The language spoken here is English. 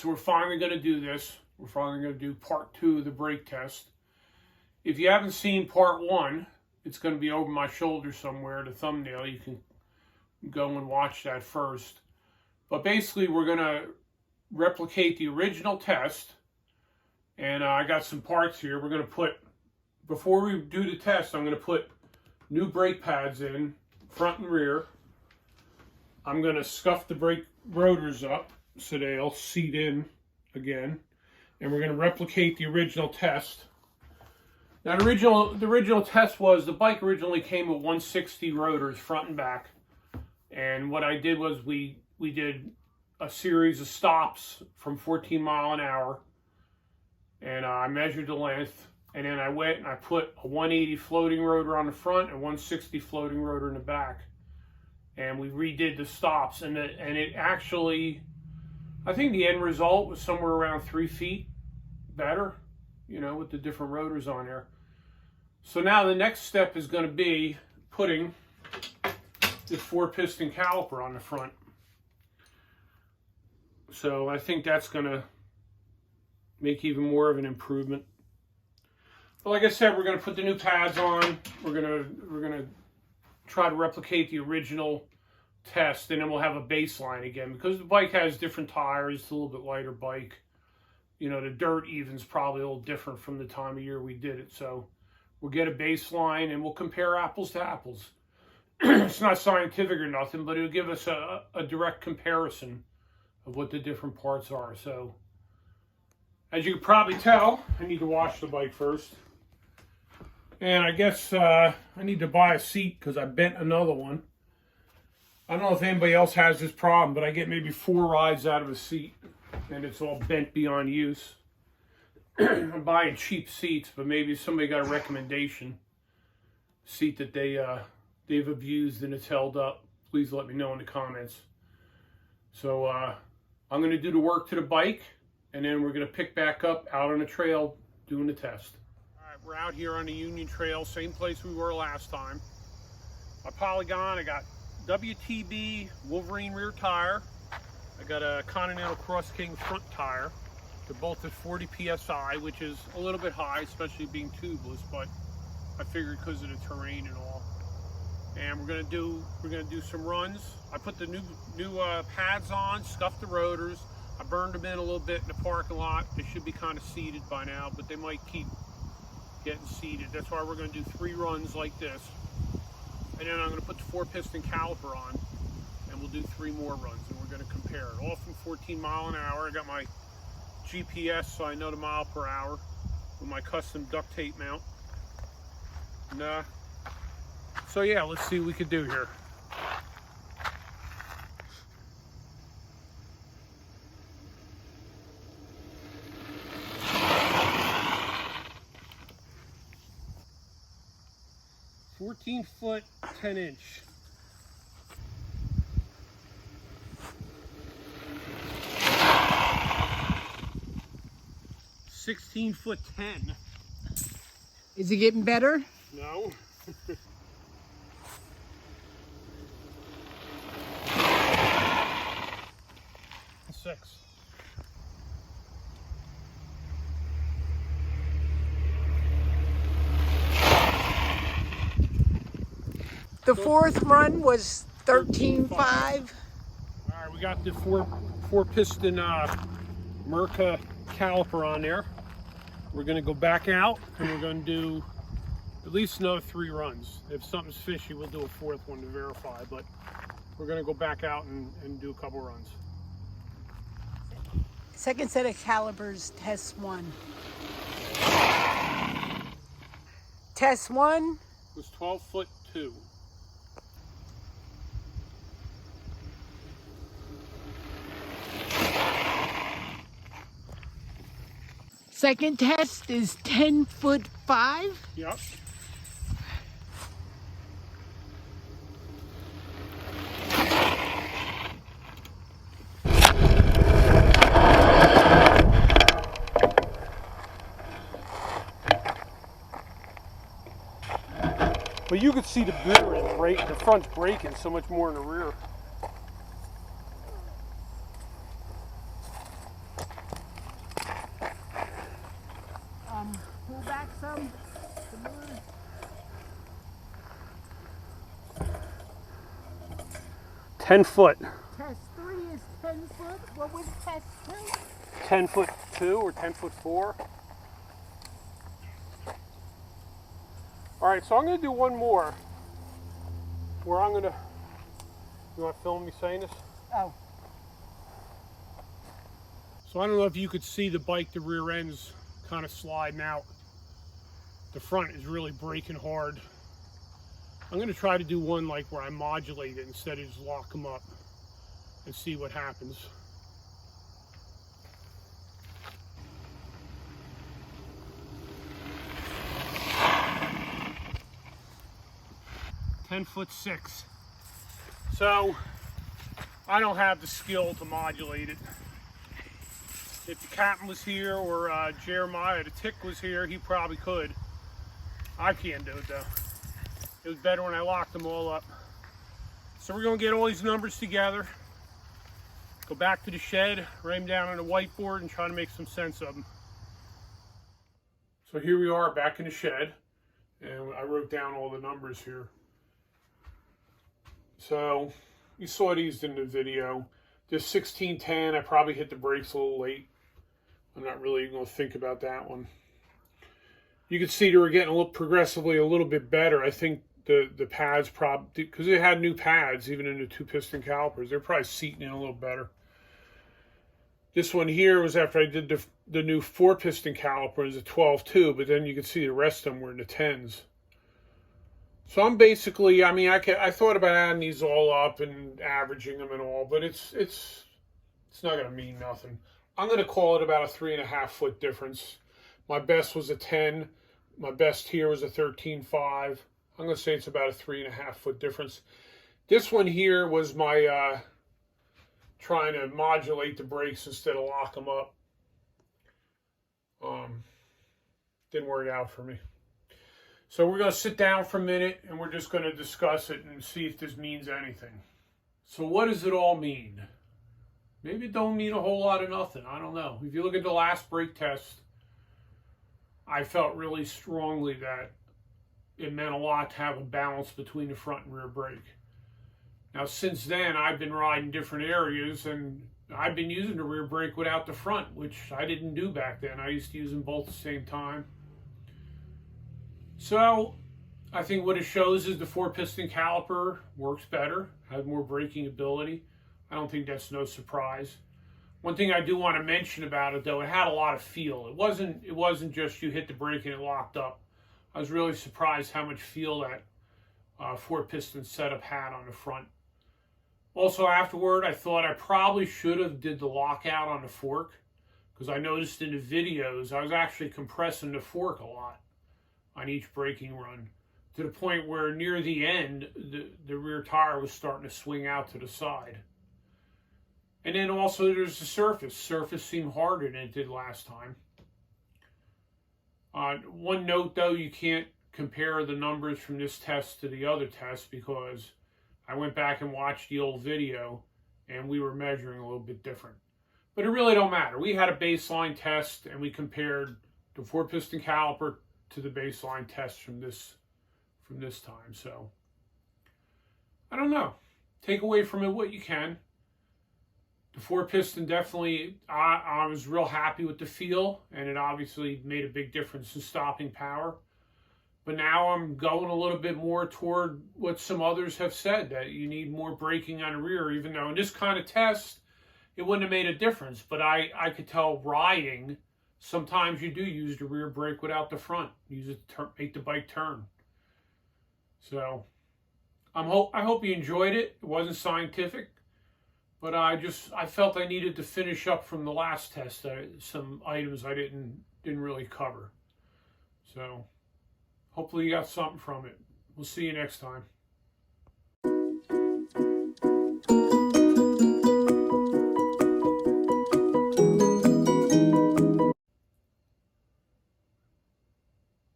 so we're finally going to do this. We're finally going to do part 2 of the brake test. If you haven't seen part 1, it's going to be over my shoulder somewhere, the thumbnail. You can go and watch that first. But basically, we're going to replicate the original test. And I got some parts here. We're going to put, before we do the test, I'm going to put new brake pads in, front and rear. I'm going to scuff the brake rotors up so they'll seat in again. And we're going to replicate the original test. Now, the original test was, the bike originally came with 160 rotors, front and back. And what I did was we did a series of stops from 14 mile an hour. And I measured the length. And then I went and I put a 180 floating rotor on the front and 160 floating rotor in the back. And we redid the stops. And it actually, I think the end result was somewhere around 3 feet better, you know, with the different rotors on there. So now the next step is going to be putting this 4-piston caliper on the front. So I think that's going to make even more of an improvement. But like I said, we're going to put the new pads on. We're going to try to replicate the original test, and then we'll have a baseline again, because the bike has different tires. It's a little bit lighter bike. You know, the dirt even's probably a little different from the time of year we did it. So we'll get a baseline and we'll compare apples to apples. It's not scientific or nothing, but it'll give us a direct comparison of what the different parts are. So as you can probably tell, I need to wash the bike first. And I guess I need to buy a seat because I bent another one. I don't know if anybody else has this problem, but I get maybe 4 rides out of a seat and it's all bent beyond use. I'm buying cheap seats, but maybe somebody got a recommendation seat that they've abused and it's held up. Please let me know in the comments. So I'm going to do the work to the bike, and then we're going to pick back up out on the trail doing the test. All right, we're out here on the Union Trail, same place we were last time. My Polygon, I got WTB Wolverine rear tire. I got a Continental Cross King front tire. They're both at 40 PSI, which is a little bit high, especially being tubeless, but I figured because of the terrain and all. And we're gonna do some runs. I put the new pads on, scuffed the rotors. I burned them in a little bit in the parking lot. They should be kind of seated by now, but they might keep getting seated. That's why we're gonna do 3 runs like this. And then I'm gonna put the 4-piston caliper on, and we'll do 3 more runs, and we're gonna compare it. All from 14 mile an hour. I got my GPS so I know the mile per hour with my custom duct tape mount. And, so yeah, let's see what we could do here. "14-foot, 10-inch. "16-foot, 10. Is it getting better? No. "6. The 4th run was 13.5. All right, we got the four piston Merca caliper on there. We're going to go back out and we're going to do at least another 3 runs. If something's fishy, we'll do a 4th one to verify, but we're going to go back out and do a couple runs. Second set of calipers, test 1. Test 1 was 12-foot 2. Second test is 10-foot 5. Yep. But you could see the bitter in the front's braking so much more in the rear. pull back some. 10 foot. Test 3 is 10 foot. What was test 2? 10 foot 2 or 10 foot 4. All right, so I'm going to do one more where I'm going to, you want to film me saying this? Oh. So I don't know if you could see the bike, the rear end's kind of sliding out. The front is really braking hard. I'm going to try to do one like where I modulate it instead of just lock them up and see what happens. (10'6". So I don't have the skill to modulate it. If the captain was here or Jeremiah the Tick was here, he probably could. I can't do it though. It was better when I locked them all up. So we're gonna get all these numbers together, go back to the shed, write them down on a whiteboard and try to make some sense of them. So here we are back in the shed, and I wrote down all the numbers here. So you saw these in the video. This 1610, I probably hit the brakes a little late. I'm not really going to think about that one. You can see they were getting progressively a little bit better. I think the pads probably, because they had new pads, even in the 2-piston calipers, they're probably seating in a little better. This one here was after I did the new 4-piston caliper, is a 12.2, but then you can see the rest of them were in the 10s. So I'm basically, I mean, I thought about adding these all up and averaging them and all, but it's not going to mean nothing. I'm going to call it about a 3.5 foot difference. My best was a 10. My best here was a 13.5. I'm going to say it's about a 3.5 foot difference. This one here was my trying to modulate the brakes instead of lock them up. Didn't work out for me. So we're going to sit down for a minute and we're just going to discuss it and see if this means anything. So what does it all mean? Maybe it don't mean a whole lot of nothing. I don't know. If you look at the last brake test, I felt really strongly that it meant a lot to have a balance between the front and rear brake. Now since then, I've been riding different areas and I've been using the rear brake without the front, which I didn't do back then. I used to use them both at the same time. So I think what it shows is the 4-piston caliper works better, has more braking ability. I don't think that's no surprise. One thing I do want to mention about it though, it had a lot of feel. It wasn't just you hit the brake and it locked up. I was really surprised how much feel that 4-piston setup had on the front. Also afterward, I thought I probably should have did the lockout on the fork, because I noticed in the videos I was actually compressing the fork a lot on each braking run, to the point where near the end, the rear tire was starting to swing out to the side. And then also there's the surface. Surface seemed harder than it did last time. One note though, you can't compare the numbers from this test to the other test, because I went back and watched the old video and we were measuring a little bit different. But it really don't matter. We had a baseline test and we compared the 4-piston caliper to the baseline test from this time. So I don't know. Take away from it what you can. The 4-piston definitely, I was real happy with the feel, and it obviously made a big difference in stopping power. But now I'm going a little bit more toward what some others have said, that you need more braking on the rear, even though in this kind of test, it wouldn't have made a difference. But I could tell riding, sometimes you do use the rear brake without the front. Use it to make the bike turn. So I hope you enjoyed it. It wasn't scientific, but I felt I needed to finish up from the last test. Some items I didn't really cover. So hopefully you got something from it. We'll see you next time.